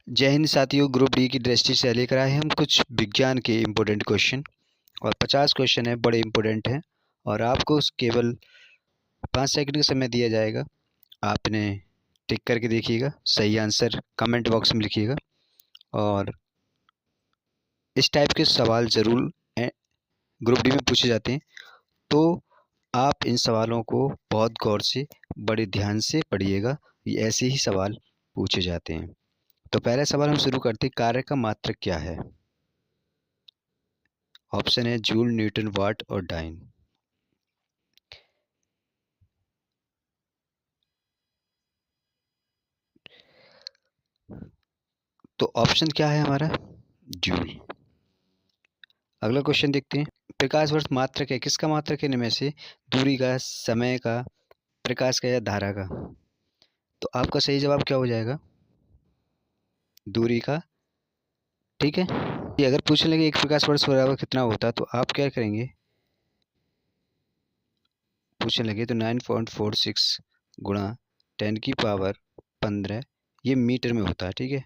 जय हिंद साथियों, group D की दृष्टि से लेकर आए हम कुछ विज्ञान के इम्पोर्टेंट क्वेश्चन। और 50 क्वेश्चन है, बड़े इम्पोर्टेंट हैं। और आपको केवल 5 सेकंड का समय दिया जाएगा। आप इन्हें टिक करके देखिएगा, सही आंसर कमेंट बॉक्स में लिखिएगा। और इस टाइप के सवाल ज़रूर ग्रुप डी में पूछे जाते हैं, तो आप इन सवालों को बहुत गौर से, बड़े ध्यान से पढ़िएगा। ये ऐसे ही सवाल पूछे जाते हैं। तो पहला सवाल हम शुरू करते हैं। कार्य का मात्रक क्या है? ऑप्शन है जूल, न्यूटन, वाट और डाइन। तो ऑप्शन क्या है हमारा? जूल। अगला क्वेश्चन देखते हैं। प्रकाश वर्ष मात्रक है, किसका मात्रक है इनमें से? दूरी का, समय का, प्रकाश का या धारा का? तो आपका सही जवाब क्या हो जाएगा? दूरी का। ठीक है। ये अगर पूछ लेंगे एक प्रकाश वर्ष बराबर कितना होता है, तो आप क्या करेंगे? पूछने लगे तो 9.46 गुणा 10⁻15 ये मीटर में होता है। ठीक है।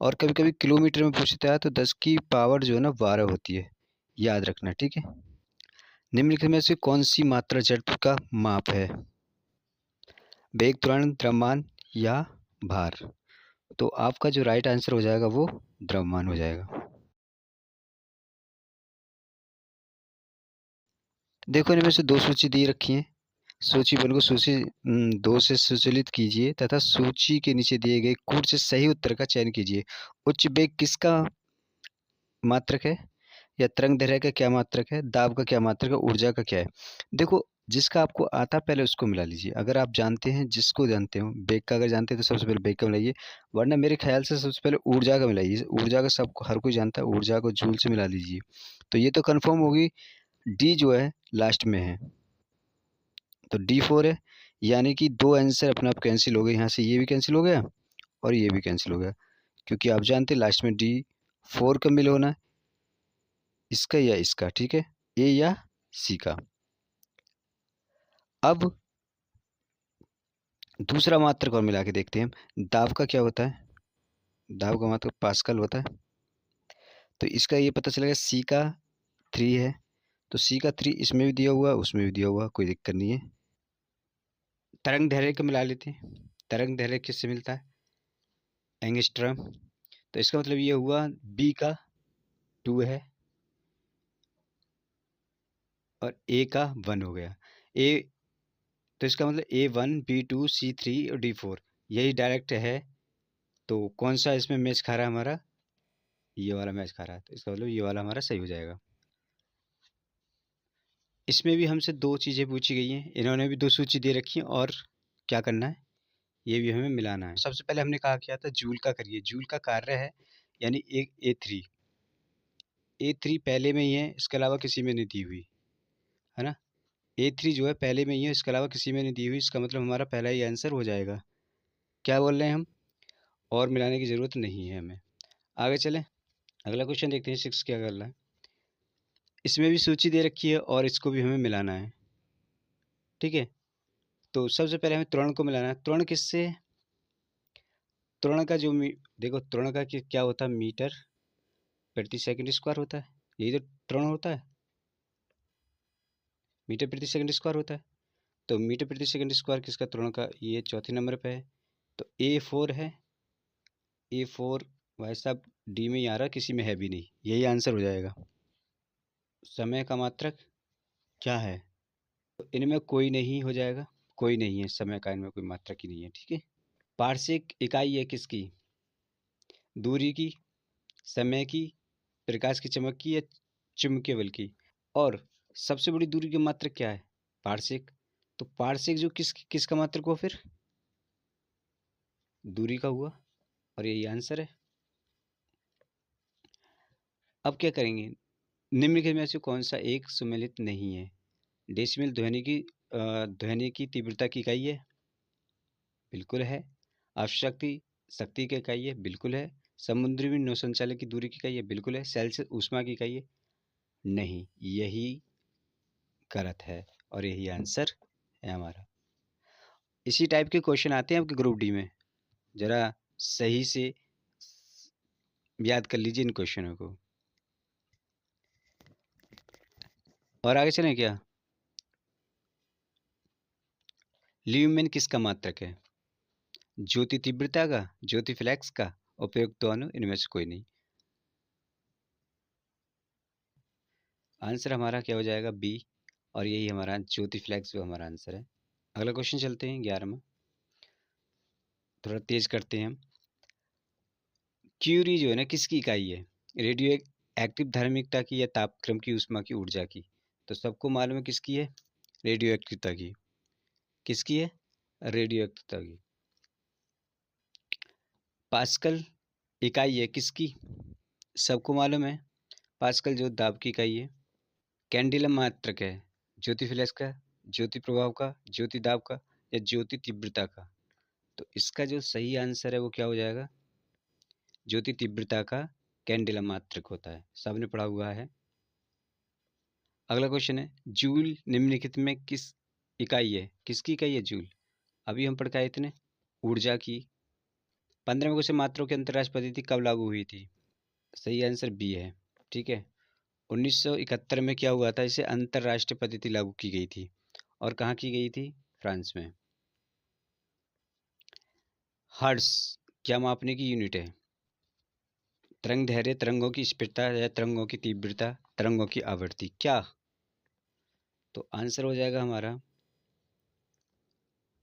और कभी कभी किलोमीटर में पूछता है तो 10 की पावर जो है ना 12 होती है, याद रखना। ठीक है। निम्नलिखित में से कौन सी मात्रा जड़त्व का माप है? वेग, त्वरण, द्रव्यमान या भार? तो आपका जो राइट आंसर हो जाएगा वो द्रव्यमान हो जाएगा। देखो, इनमें से दो सूची दी रखी है। सूची बल को सूची 2 से सुचालित कीजिए तथा सूची के नीचे दिए गए कूट से सही उत्तर का चयन कीजिए। उच्च वेग किसका मात्रक है? या तरंग दैर्घ्य का क्या मात्रक है? दाब का क्या मात्रक है? ऊर्जा का क्या है? देखो, जिसका आपको आता पहले उसको मिला लीजिए। अगर आप जानते हैं, जिसको जानते हो वेग का, अगर जानते हैं तो सबसे पहले वेग का मिलाइए, वरना मेरे ख्याल से सबसे पहले ऊर्जा का मिलाइए। ऊर्जा का सबको हर कोई जानता है, ऊर्जा को जूल से मिला लीजिए। तो ये तो कंफर्म होगी, डी जो है लास्ट में है, तो D4 है। यानी कि दो आंसर अपने आप कैंसिल हो गए। यहाँ से ये भी कैंसिल हो गया और ये भी कैंसिल हो गया, क्योंकि आप जानते हैं लास्ट में D4 का मिल होना, इसका या इसका। ठीक है, ए या सी का। अब दूसरा मात्रक और मिला के देखते हैं हम। दाब का क्या होता है? दाब का मात्रक पास्कल होता है। तो इसका ये पता चलेगा, सी का 3 है, तो सी का 3 इसमें भी दिया हुआ, उसमें भी दिया हुआ, कोई दिक्कत नहीं है। तरंग दैर्घ्य को मिला लेते हैं। तरंग दैर्घ्य किससे मिलता है? एंगस्ट्रम। तो इसका मतलब ये हुआ बी का 2 है और ए का 1 हो गया। ए, तो इसका मतलब A1, B2, C3 और D4 यही डायरेक्ट है। तो कौन सा इसमें मैच खा रहा है हमारा? ये वाला मैच खा रहा है, तो इसका मतलब ये वाला हमारा सही हो जाएगा। इसमें भी हमसे दो चीज़ें पूछी गई हैं, इन्होंने भी दो सूची दे रखी है, और क्या करना है, ये भी हमें मिलाना है। सबसे पहले हमने कहा क्या था, जूल का करिए। जूल का कार्य है, यानी एक A3 पहले में ही है, इसके अलावा किसी में नहीं दी हुई है ना। A3 जो है पहले में ही है, इसके अलावा किसी में नहीं दी हुई। इसका मतलब हमारा पहला ही आंसर हो जाएगा। क्या बोल रहे हैं हम? और मिलाने की ज़रूरत नहीं है हमें। आगे चलें, अगला क्वेश्चन देखते हैं। 6 क्या कर रहा है। इसमें भी सूची दे रखी है और इसको भी हमें मिलाना है। ठीक है। तो सबसे पहले हमें त्वरण को मिलाना है। त्वरण किससे? त्वरण का जो देखो, त्वरण का क्या होता है, मीटर प्रति सेकंड स्क्वायर होता है। यही तो त्वरण होता है, मीटर प्रति सेकंड स्क्वायर होता है। तो मीटर प्रति सेकंड स्क्वायर किसका? त्वरण का। ये चौथे नंबर पे है, तो A4 है। A4 भाई साहब डी में ही आ रहा, किसी में है भी नहीं, यही आंसर हो जाएगा। समय का मात्रक क्या है? तो इनमें कोई नहीं हो जाएगा, कोई नहीं है समय का, इनमें कोई मात्रक ही नहीं है। ठीक है। वार्षिक इकाई है किसकी? दूरी की, समय की, प्रकाश की चमक की या चुंबकीय बल की? और सबसे बड़ी दूरी की मात्रक क्या है? पारसिक। तो पारसिक जो किसका मात्रक हुआ फिर? दूरी का हुआ, और यही आंसर है। अब क्या करेंगे, निम्नलिखित में से कौन सा एक सुमेलित नहीं है? डेसिमल ध्वनि की तीव्रता की इकाई है, बिल्कुल है। अवशक्ति शक्ति की इकाई है, बिल्कुल है। समुद्री में नौ संचालक की दूरी की इकाई है, बिल्कुल है। सेल्सियस ऊष्मा की इकाई है, नहीं, यही गलत है और यही आंसर है हमारा। इसी टाइप के क्वेश्चन आते हैं आपके ग्रुप डी में, जरा सही से याद कर लीजिए इन क्वेश्चनों को। और आगे चलें क्या? ल्यूमेन किसका मात्रक है? ज्योति तीव्रता का, ज्योति फ्लैक्स का, उपयुक्त दोनों, इनमें से कोई नहीं। आंसर हमारा क्या हो जाएगा? बी। और यही हमारा ज्योति फ्लैक्स जो हमारा आंसर है। अगला क्वेश्चन चलते हैं 11वां, थोड़ा तेज करते हैं हम। क्यूरी जो है ना किसकी इकाई है? रेडियो एक्टिव धार्मिकता की या तापक्रम की ऊष्मा की ऊर्जा की? तो सबको मालूम है किसकी है? रेडियो एक्टिवता की। किसकी है? रेडियो एक्टिवता की। पास्कल इकाई है किसकी? सबको मालूम है पास्कल जो दाब की इकाई है। कैंडिलम मात्रक है ज्योति फ्लैश का, ज्योति प्रभाव का, ज्योति दाब का, या ज्योति तीव्रता का? तो इसका जो सही आंसर है वो क्या हो जाएगा? ज्योति तीव्रता का कैंडिलम मात्रक होता है, सबने पढ़ा हुआ है। अगला क्वेश्चन है, जूल निम्नलिखित में किस इकाई है? किसकी इकाई है जूल? अभी हम पढ़ के आए थे ऊर्जा की। 15वें क्वेश्चन, मात्रों की अंतरराष्ट्रीय पद्धति कब लागू हुई थी? सही आंसर बी है। ठीक है, 1971 में क्या हुआ था? इसे अंतरराष्ट्रीय पद्धति लागू की गई थी। और कहाँ की गई थी? फ्रांस में। हर्ट्ज क्या मापने की यूनिट है? तरंग धैर्य, तरंगों की स्फीरता, या तरंगों की तीव्रता, तरंगों की आवृत्ति? क्या? तो आंसर हो जाएगा हमारा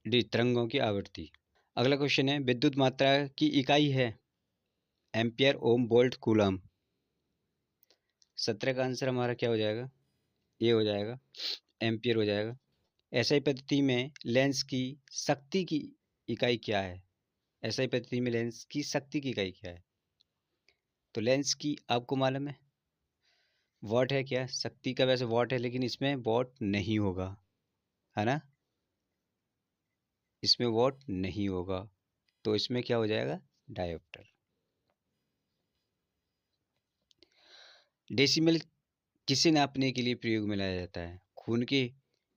डी, तरंगों की आवृत्ति। अगला क्वेश्चन है, विद्युत मात्रा की इकाई है? एम्पियर, ओम, वोल्ट, कूलम? 17 का आंसर हमारा क्या हो जाएगा? ये हो जाएगा एम्पियर हो जाएगा। एसआई पद्धति में लेंस की शक्ति की इकाई क्या है? एसआई पद्धति में लेंस की शक्ति की इकाई क्या है? तो लेंस की आपको मालूम है वॉट है क्या? शक्ति का वैसे वॉट है, लेकिन इसमें वॉट नहीं होगा, है ना? इसमें वॉट नहीं होगा, तो इसमें क्या हो जाएगा? डायोप्टर। डेसिमल किसे नापने के लिए प्रयोग में लाया जाता है? खून के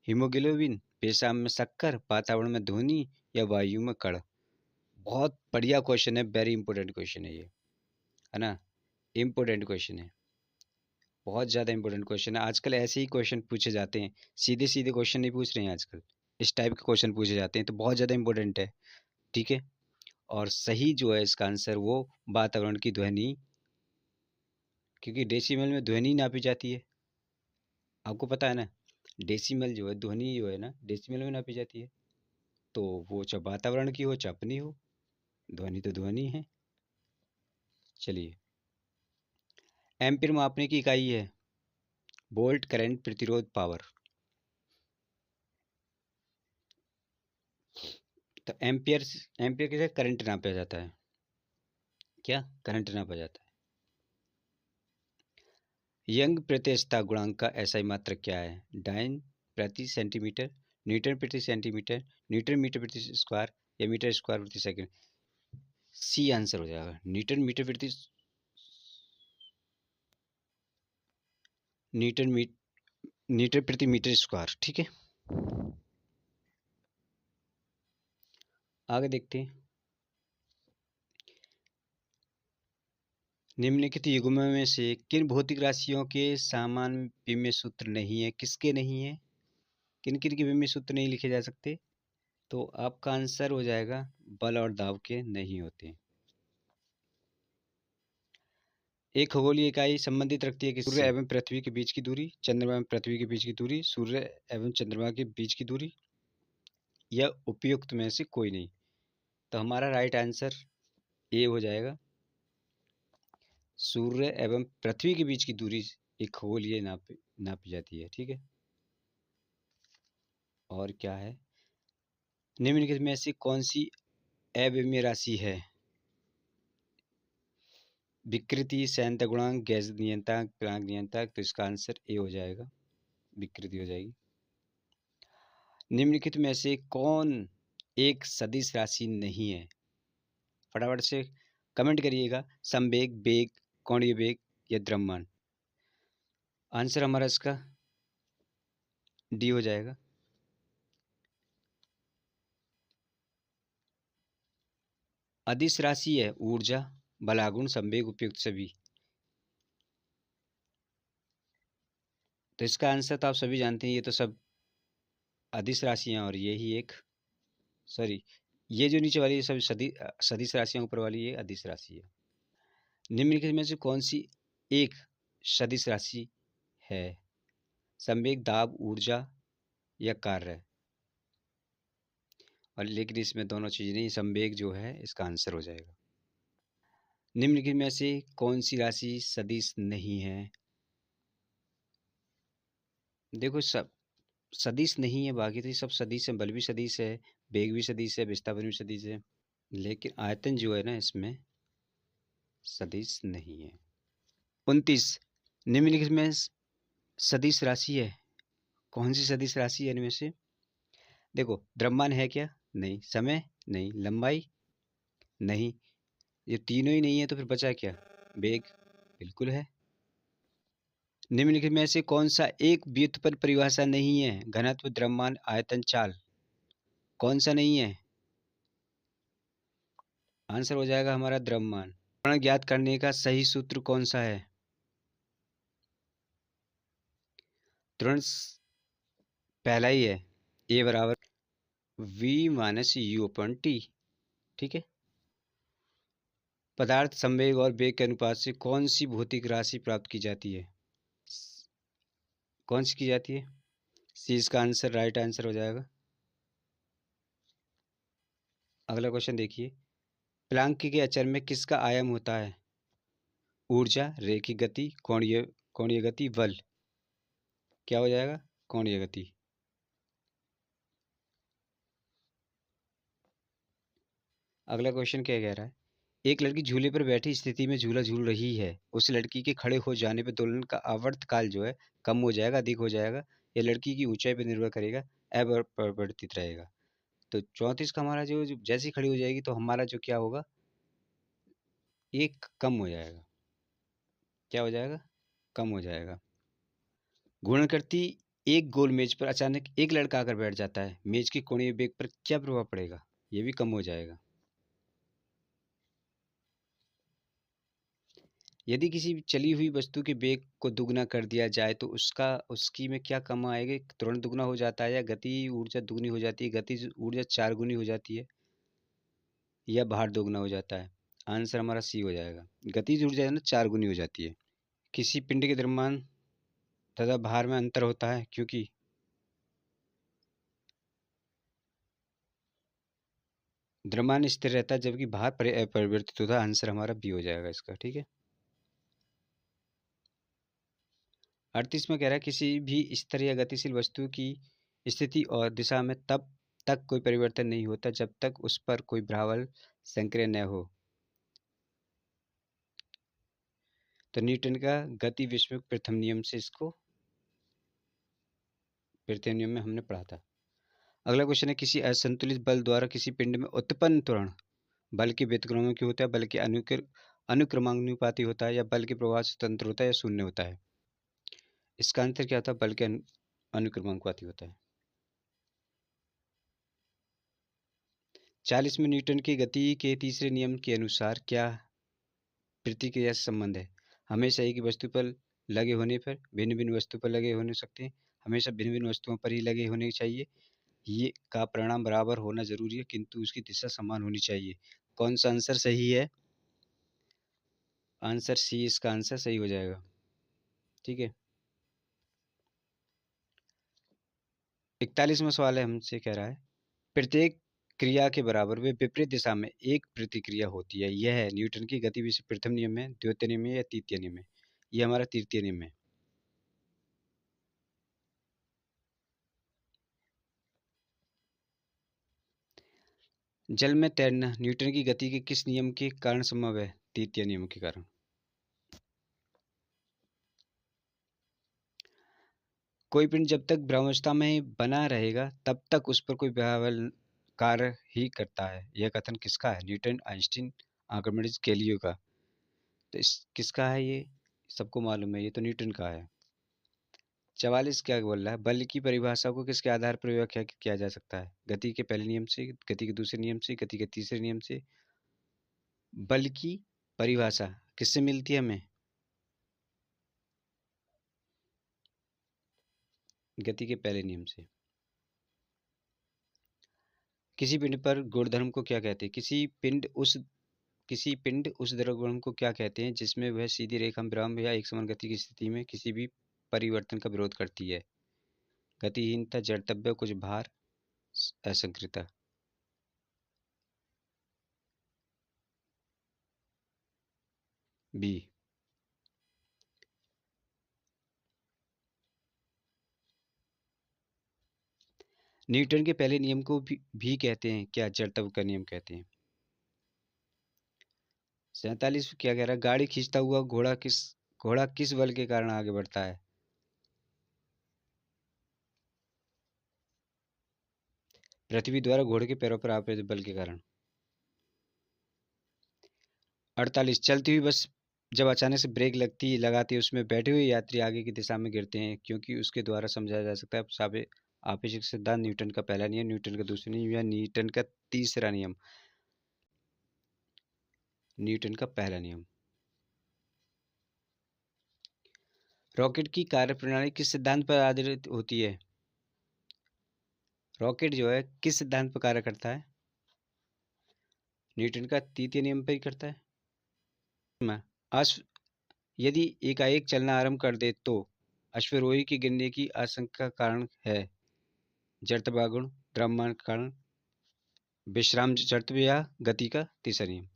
हीमोग्लोबिन, पेशाब में शक्कर, वातावरण में ध्वनि, या वायु में कण? बहुत बढ़िया क्वेश्चन है, वेरी इंपॉर्टेंट क्वेश्चन है ये, है ना? इंपॉर्टेंट क्वेश्चन है, बहुत ज़्यादा इंपॉर्टेंट क्वेश्चन है। आजकल ऐसे ही क्वेश्चन पूछे जाते हैं, सीधे सीधे क्वेश्चन नहीं पूछ रहे हैं आजकल, इस टाइप के क्वेश्चन पूछे जाते हैं, तो बहुत ज़्यादा इंपॉर्टेंट है। ठीक है, और सही जो है इसका आंसर वो वातावरण की ध्वनि, क्योंकि डेसिमल में ध्वनि नापी जाती है, आपको पता है ना? डेसिमल जो है, ध्वनि जो है ना, डेसिमल में नापी जाती है। तो वो चाहे वातावरण की हो चाहे अपनी हो, ध्वनि तो ध्वनि है। चलिए, एम्पीयर मापने की इकाई है? वोल्ट, करंट, प्रतिरोध, पावर? तो एम्पियर, एम्पियर के साथ करंट नापा जाता है। क्या? करंट नापा जाता है। यंग प्रत्यक्षता गुणांक का एसआई मात्रक क्या है? डाइन प्रति सेंटीमीटर, न्यूटन प्रति सेंटीमीटर, न्यूटन मीटर प्रति स्क्वायर, या मीटर स्क्वायर प्रति सेकंड? सी आंसर हो जाएगा, न्यूटन मीटर प्रति, न्यूटन मी न्यूटन प्रति मीटर स्क्वायर। ठीक है, आगे देखते हैं। निम्नलिखित युग्मों में से किन भौतिक राशियों के समान विमेय सूत्र नहीं है? किसके नहीं है? किन किन के विमेय सूत्र नहीं लिखे जा सकते? तो आपका आंसर हो जाएगा बल और दाब के नहीं होते। एक खगोलीय इकाई संबंधित रखती है कि सूर्य एवं पृथ्वी के बीच की दूरी, चंद्रमा एवं पृथ्वी के बीच की दूरी, सूर्य एवं चंद्रमा के बीच की दूरी, या उपयुक्त में से कोई नहीं? तो हमारा राइट आंसर ए हो जाएगा, सूर्य एवं पृथ्वी के बीच की दूरी एक खगोलीय नापी जाती है। ठीक है, और क्या है? निम्नलिखित में से कौन सी अविमेय राशि है? विकृति, संयंत्र गुणांक, गैस नियंत्रक, गुणांक नियंत्रक? तो इसका आंसर ए हो जाएगा, विकृति हो जाएगी। निम्नलिखित में से कौन एक सदिश राशि नहीं है? फटाफट से कमेंट करिएगा, समवेग, वेग, कोणीय वेग, या द्रव्यमान? आंसर हमारा इसका डी हो जाएगा। अदिश राशि है ऊर्जा, बलागुण संवेग उपयुक्त सभी। तो इसका आंसर तो आप सभी जानते हैं, ये तो सब अदिश राशियां और ये ही एक, सॉरी, ये जो नीचे वाली ये सब सदिश राशियां, ऊपर वाली ये अदिश राशि है। निम्नलिखित में से कौन सी एक सदिश राशि है? संवेग, दाब, ऊर्जा या कार्य। और लेकिन इसमें दोनों चीज़ नहीं, संवेग जो है इसका आंसर हो जाएगा। निम्नलिखित में से कौन सी राशि सदिश नहीं है? देखो, सब सदिश नहीं है, बाकी तो ये सब सदिश है, बल भी सदिश है, वेग भी सदिश है, विस्थापन भी सदिश है, लेकिन आयतन जो है ना इसमें सदिश नहीं है। 29, निम्नलिखित में सदिश राशि है, कौन सी सदिश राशि है इनमें से? देखो, द्रव्यमान है क्या? नहीं। समय? नहीं। लंबाई? नहीं। ये तीनों ही नहीं है तो फिर बचा क्या? वेग? बिल्कुल है। निम्नलिखित में से कौन सा एक व्युत्पन्न परिभाषा नहीं है? घनत्व, द्रव्यमान, आयतन, चाल, कौन सा नहीं है? आंसर हो जाएगा हमारा द्रव्यमान। त्वरण ज्ञात करने का सही सूत्र कौन सा है? त्वरण पहला ही है, ए बराबर v minus you upon T. ठीक है। पदार्थ, संवेग और वेग के अनुपात से कौन सी भौतिक राशि प्राप्त की जाती है? कौन सी की जाती है? सी इसका आंसर राइट आंसर हो जाएगा। अगला क्वेश्चन देखिए, प्लांक के अचर में किसका आयाम होता है? ऊर्जा, रैखिक गति, कोणीय गति, बल। क्या हो जाएगा? कोणीय गति। अगला क्वेश्चन क्या कह रहा है, एक लड़की झूले पर बैठी स्थिति में झूला झूल रही है, उस लड़की के खड़े हो जाने पर दोलन का आवर्त काल जो है कम हो जाएगा, अधिक हो जाएगा, या लड़की की ऊंचाई पर निर्भर करेगा, अपरिवर्तित रहेगा। तो 34 का हमारा जो जैसे ही खड़ी हो जाएगी तो हमारा जो क्या होगा, एक कम हो जाएगा। क्या हो जाएगा? कम हो जाएगा। घूर्णन करती एक गोल मेज पर अचानक एक लड़का आकर बैठ जाता है, मेज के कोणीय वेग पर क्या प्रभाव पड़ेगा? ये भी कम हो जाएगा। यदि किसी चली हुई वस्तु के वेग को दुगना कर दिया जाए तो उसकी में क्या कम आएगा? तुरंत दुगना हो जाता है, या गति ऊर्जा दुगनी हो जाती है, गति ऊर्जा 4 गुनी हो जाती है, या भार दोगुना हो जाता है? आंसर हमारा सी हो जाएगा। गतिज ऊर्जा है ना 4 गुनी हो जाती है। किसी पिंड के द्रव्यमान तथा भार में अंतर होता है क्योंकि द्रव्यमान स्थिर रहता है जबकि भार परिवर्तित होता है। आंसर हमारा बी हो जाएगा इसका। ठीक है। 38 में कह रहा है, किसी भी स्थिर या गतिशील वस्तु की स्थिति और दिशा में तब तक कोई परिवर्तन नहीं होता जब तक उस पर कोई बाह्य संक्रिया न हो। तो न्यूटन का गति विस्मयक प्रथम नियम से इसको प्रथम नियम में हमने पढ़ा था। अगला क्वेश्चन है, किसी असंतुलित बल द्वारा किसी पिंड में उत्पन्न त्वरण बल के व्युत्क्रमानुपाती होता है, बल के अनुक्रमानुपाती होता है, या बल के प्रभाव से स्वतंत्र होता है, या शून्य होता है? इसका आंसर क्या होता है? बल के अनुक्रमानुपाती होता है। 40 में न्यूटन की गति के तीसरे नियम के अनुसार क्या प्रतिक्रिया से संबंध है? हमेशा एक ही वस्तु पर लगे होने पर भिन्न भिन्न वस्तु पर लगे होने सकते हैं, हमेशा भिन्न भिन्न वस्तुओं पर ही लगे होने चाहिए, ये का परिणाम बराबर होना जरूरी है किंतु उसकी दिशा समान होनी चाहिए। कौन सा आंसर सही है? आंसर सी इसका आंसर सही हो जाएगा। ठीक है। 41वां सवाल है, हमसे कह रहा है, प्रत्येक क्रिया के बराबर वे विपरीत दिशा में एक प्रतिक्रिया होती है, यह है न्यूटन की गति विधि प्रथम नियम है, द्वितीय नियम है, या तृतीय नियम है? ये हमारा तृतीय नियम है। जल में तैरना न्यूटन की गति के किस नियम के कारण संभव है? तृतीय नियम के कारण। कोई पिंड जब तक भ्रमावस्था में बना रहेगा तब तक उस पर कोई बाह्य कार्य ही करता है, यह कथन किसका है? न्यूटन, आइंस्टीन, आर्किमिडीज, गैलीलियो का? तो इस किसका है ये? सबको मालूम है, ये तो न्यूटन का है। 44 क्या बोल रहा है, बल की परिभाषा को किसके आधार पर व्याख्या किया जा सकता है? गति के पहले नियम से, गति के दूसरे नियम से, गति के तीसरे नियम से? बल की परिभाषा किससे मिलती है हमें? गति के पहले नियम से। किसी पिंड पर गुणधर्म को क्या कहते हैं? किसी पिंड उस द्रव्यगुण को क्या कहते हैं जिसमें वह सीधी रेखा, विराम या एक समान गति की स्थिति में किसी भी परिवर्तन का विरोध करती है? गतिहीनता, जड़त्व, कुछ भार, असंक्रियता। बी। न्यूटन के पहले नियम को भी कहते हैं क्या? जड़त्व का नियम कहते हैं। 47 क्या कह रहा है? गाड़ी खींचता हुआ घोड़ा किस बल के कारण आगे बढ़ता है? पृथ्वी द्वारा घोड़े के पैरों पर आपेक्षिक बल के कारण। 48 चलती हुई बस जब अचानक से ब्रेक लगाती है उसमें बैठे हुए यात्री आगे की दिशा में गिरते हैं क्योंकि उसके द्वारा समझाया जा सकता है आपेक्षिक सिद्धांत, न्यूटन का पहला नियम, न्यूटन का दूसरा नियम या न्यूटन का तीसरा नियम? न्यूटन का पहला नियम। रॉकेट की कार्यप्रणाली किस सिद्धांत पर आधारित होती है? रॉकेट जो है किस सिद्धांत पर कार्य करता है? न्यूटन का तृतीय नियम पर ही करता है। यदि एकाएक चलना आरंभ कर दे तो अश्वारोही के गिरने की आशंका का कारण है? जड़त्व गुण, द्रव्यमान के कारण, विश्राम जड़त्व या गति का तीसरा नियम?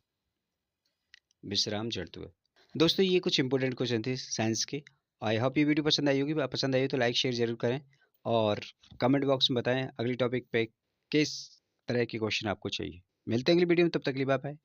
विश्राम जड़त्व। दोस्तों ये कुछ इंपॉर्टेंट क्वेश्चन थे साइंस के। आई होप ये वीडियो पसंद आई होगी। पसंद आई हो तो लाइक शेयर जरूर करें और कमेंट बॉक्स में बताएं अगली टॉपिक पे किस तरह के क्वेश्चन आपको चाहिए। मिलते हैं अगली वीडियो में, तब तक के लिए बाय बाय।